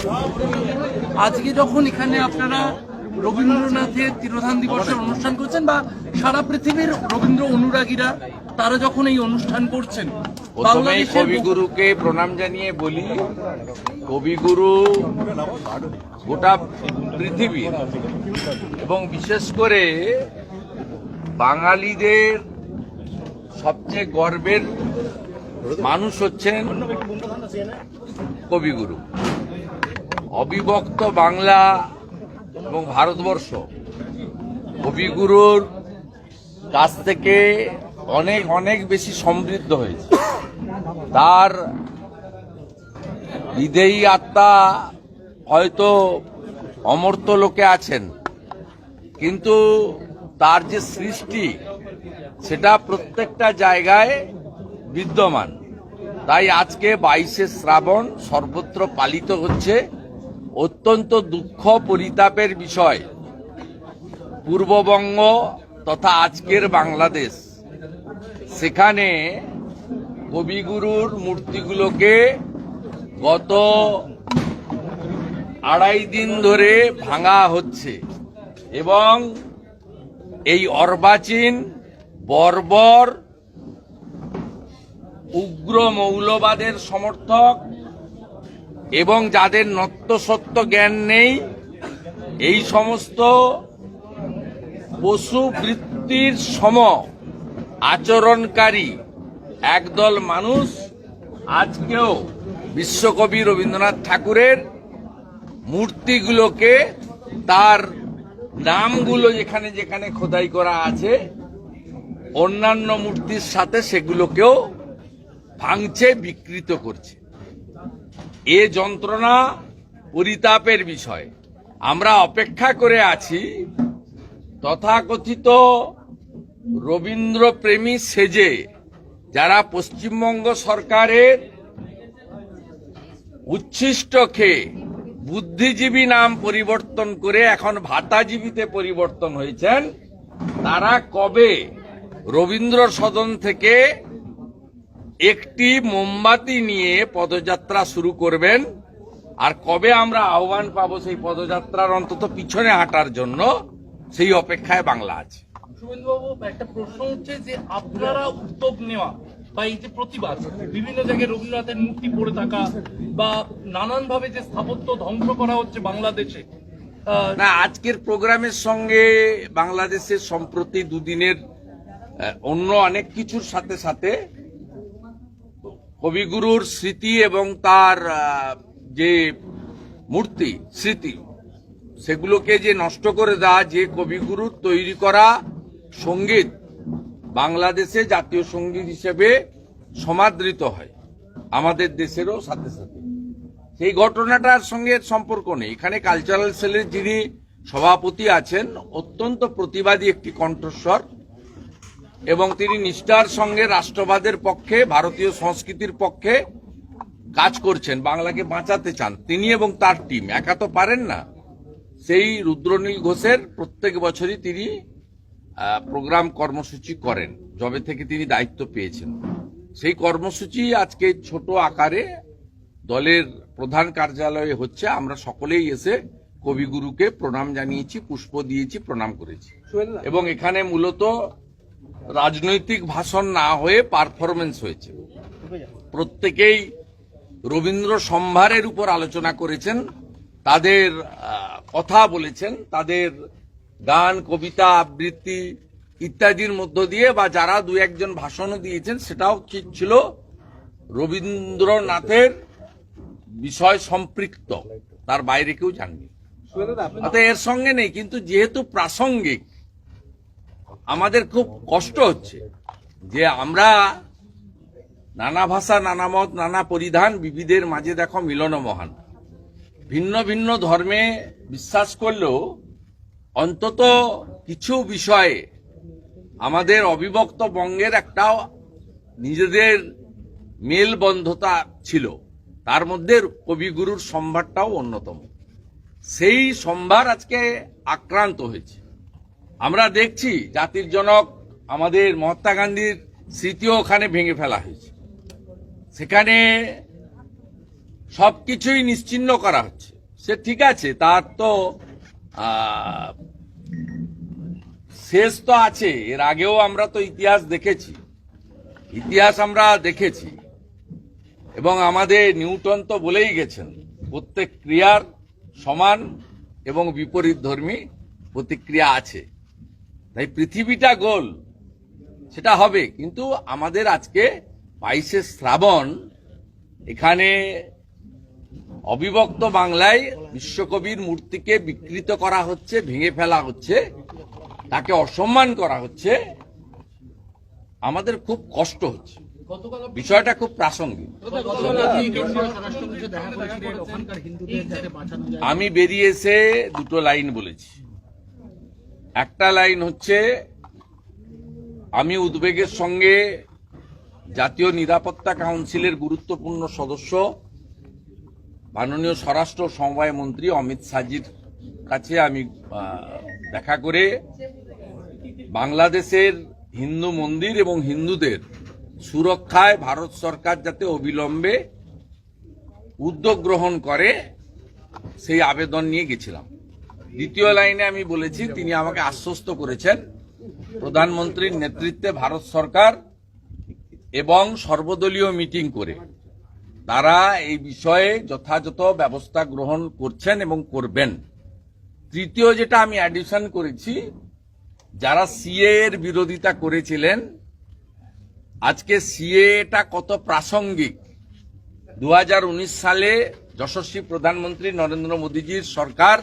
প্রণাম করছি। আজকে যখন এখানে আপনারা রবীন্দ্রনাথের তিরোধান দিবসের অনুষ্ঠান করছেন বা সারা পৃথিবীর রবীন্দ্র অনুরাগীরা তারা যখন এই অনুষ্ঠান করছেন, প্রথমেই কবিগুরুকে প্রণাম জানিয়ে বলি, কবিগুরু গোটা পৃথিবীর এবং বিশেষ করে বাঙালিদের সবচেয়ে গর্বের মানুষ হচ্ছেন কবিগুরু। অবিভক্ত বাংলা এবং ভারতবর্ষ কবিগুরুর কাছ থেকে অনেক অনেক বেশি সমৃদ্ধ হয়েছে। তার বিদেয়ী আত্মা হয়তো অমর্ত্য লোকে আছেন, কিন্তু তার যে সৃষ্টি সেটা প্রত্যেকটা জায়গায় বিদ্যমান। তাই আজকে 22শে শ্রাবণ সর্বত্র পালিত হচ্ছে। অত্যন্ত দুঃখ পরিতাপের বিষয়, পূর্ববঙ্গ তথা আজকের বাংলাদেশ, সেখানে কবিগুরুর মূর্তিগুলোকে গত 2.5 দিন ধরে ভাঙা হচ্ছে এবং এই অর্বাচীন বর্বর উগ্র মৌলবাদের সমর্থক এবং যাদের নত্যসত্য জ্ঞান নেই, এই সমস্ত পশু বৃত্তির সম আচরণকারী একদল মানুষ আজকেও বিশ্বকবি রবীন্দ্রনাথ ঠাকুরের মূর্তিগুলোকে, তার নামগুলো যেখানে যেখানে খোদাই করা আছে, অন্যান্য মূর্তির সাথে সেগুলোকেও ভাঙছে, বিকৃত করছে। এ যন্ত্রণা পরিতাপের বিষয়। আমরা অপেক্ষা করে আছি তথাকথিত রবীন্দ্রপ্রেমী সেজে যারা পশ্চিমবঙ্গ সরকারের উচ্ছিষ্ট খেয়ে বুদ্ধিজীবী নাম পরিবর্তন করে এখন ভাতাজীবীতে পরিবর্তন হয়েছেন, তারা কবে রবীন্দ্র সদন থেকে একটি মোমবাতি নিয়ে পদযাত্রা শুরু করবেন আর কবে আমরা আহ্বান পাবো সেই পদযাত্রার অন্তত পিছনে হাঁটার জন্য, সেই অপেক্ষায় বাংলা আছে। শুভেন্দুবাবু, একটা প্রশ্ন হচ্ছে যে আপনারা উদ্যোগ নেওয়া বা এই যে প্রতিবাদ, বিভিন্ন জায়গায় রবীন্দ্রনাথের মূর্তি পড়ে থাকা বা নানানভাবে যে স্থাপত্য ধ্বংস করা হচ্ছে বাংলাদেশে, না, আজকের প্রোগ্রামের সঙ্গে বাংলাদেশের সম্প্রতি দুদিনের অন্য অনেক কিছুর সাথে সাথে কবিগুরুর স্মৃতি এবং তার যে মূর্তি স্মৃতি, সেগুলোকে যে নষ্ট করে দেওয়া, যে কবিগুরুর তৈরি করা সঙ্গীত বাংলাদেশে জাতীয় সঙ্গীত হিসেবে সমাদৃত হয় আমাদের দেশেরও সাথে সাথে, সেই ঘটনাটার সঙ্গে সম্পর্ক নেই। এখানে কালচারাল সেলের যিনি সভাপতি আছেন, অত্যন্ত প্রতিবাদী একটি কণ্ঠস্বর এবং তিনি নিষ্ঠার সঙ্গে রাষ্ট্রবাদের পক্ষে, ভারতীয় সংস্কৃতির পক্ষে কাজ করছেন, বাংলাকে বাঁচাতে চান তিনি এবং তার টিম। একা তো পারেন না। সেই রুদ্রনীল ঘোষের প্রত্যেক বছরই তিনি প্রোগ্রাম কর্মসূচি করেন যবে থেকে তিনি দায়িত্ব পেয়েছেন। সেই কর্মসূচি আজকে ছোট আকারে দলের প্রধান কার্যালয়ে হচ্ছে। আমরা সকলেই এসে কবিগুরুকে প্রণাম জানিয়েছি, পুষ্প দিয়েছি, প্রণাম করেছি এবং এখানে মূলত রাজনৈতিক ভাষণ না হয়ে পারফরমেন্স হয়েছে। প্রত্যেকেই রবীন্দ্র সম্ভারের উপর আলোচনা করেছেন, তাদের কথা বলেছেন, তাদের গান, কবিতা, আবৃত্তি ইত্যাদির মধ্য দিয়ে, বা যারা দু একজন ভাষণও দিয়েছেন সেটাও ঠিক ছিল রবীন্দ্রনাথের বিষয় সম্পৃক্ত, তার বাইরে কেউ যাননি। এর সঙ্গে নেই, কিন্তু যেহেতু প্রাসঙ্গিক, আমাদের খুব কষ্ট হচ্ছে যে আমরা নানা ভাষা, নানা মত, নানা পরিধান, বিবিধের মাঝে দেখো মিলন মহান। ভিন্ন ভিন্ন ধর্মে বিশ্বাস করলেও অন্তত কিছু বিষয়ে আমাদের অবিভক্ত বঙ্গের একটা নিজেদের মেলবন্ধতা ছিল, তার মধ্যে কবিগুরুর সম্ভারটাও অন্যতম। সেই সম্ভার আজকে আক্রান্ত হয়েছে। আমরা দেখছি জাতির জনক আমাদের মহাত্মা গান্ধীর স্মৃতিও ওখানে ভেঙে ফেলা হয়েছে। সেখানে সবকিছুই নিশ্চিহ্ন করা হচ্ছে। সে ঠিক আছে, তার তো শেষ তো আছে। এর আগেও আমরা তো ইতিহাস দেখেছি এবং আমাদের নিউটন তো বলেই গেছেন, প্রত্যেক ক্রিয়ার সমান এবং বিপরীত ধর্মী প্রতিক্রিয়া আছে। তাই পৃথিবীটা গোল, সেটা হবে। কিন্তু আমাদের আজকে 22শে শ্রাবণ, এখানে অবিভক্ত বাংলায় বিশ্বকবির মূর্তিকে বিকৃত করা হচ্ছে, ভেঙে ফেলা হচ্ছে, তাকে অসম্মান করা হচ্ছে। আমাদের খুব কষ্ট হচ্ছে, বিষয়টা খুব প্রাসঙ্গিক। আমি বেরিয়ে এসে দুটো লাইন বলেছি। একটা লাইন হচ্ছে, আমি উদ্বেগের সঙ্গে জাতীয় নিরাপত্তা কাউন্সিলের গুরুত্বপূর্ণ সদস্য মাননীয় স্বরাষ্ট্র সমবায় মন্ত্রী অমিত শাহজির কাছে আমি দেখা করে বাংলাদেশের হিন্দু মন্দির এবং হিন্দুদের সুরক্ষায় ভারত সরকার যাতে অবিলম্বে উদ্যোগ গ্রহণ করে সেই আবেদন নিয়ে গেছিলাম। দ্বিতীয় লাইনে আমি বলেছি, তিনি আমাকে আশ্বস্ত করেছেন প্রধানমন্ত্রীর নেতৃত্বে ভারত সরকার এবং সর্বদলীয় মিটিং করে তারা এই বিষয়ে যথাযথ ব্যবস্থা গ্রহণ করছেন এবং করবেন। তৃতীয় যেটা আমি অ্যাডিশন করেছি, যারা সিএ এর বিরোধিতা করেছিলেন, আজকে সিএটা কত প্রাসঙ্গিক। 2019 সালে যশস্বী প্রধানমন্ত্রী নরেন্দ্র মোদীজির সরকার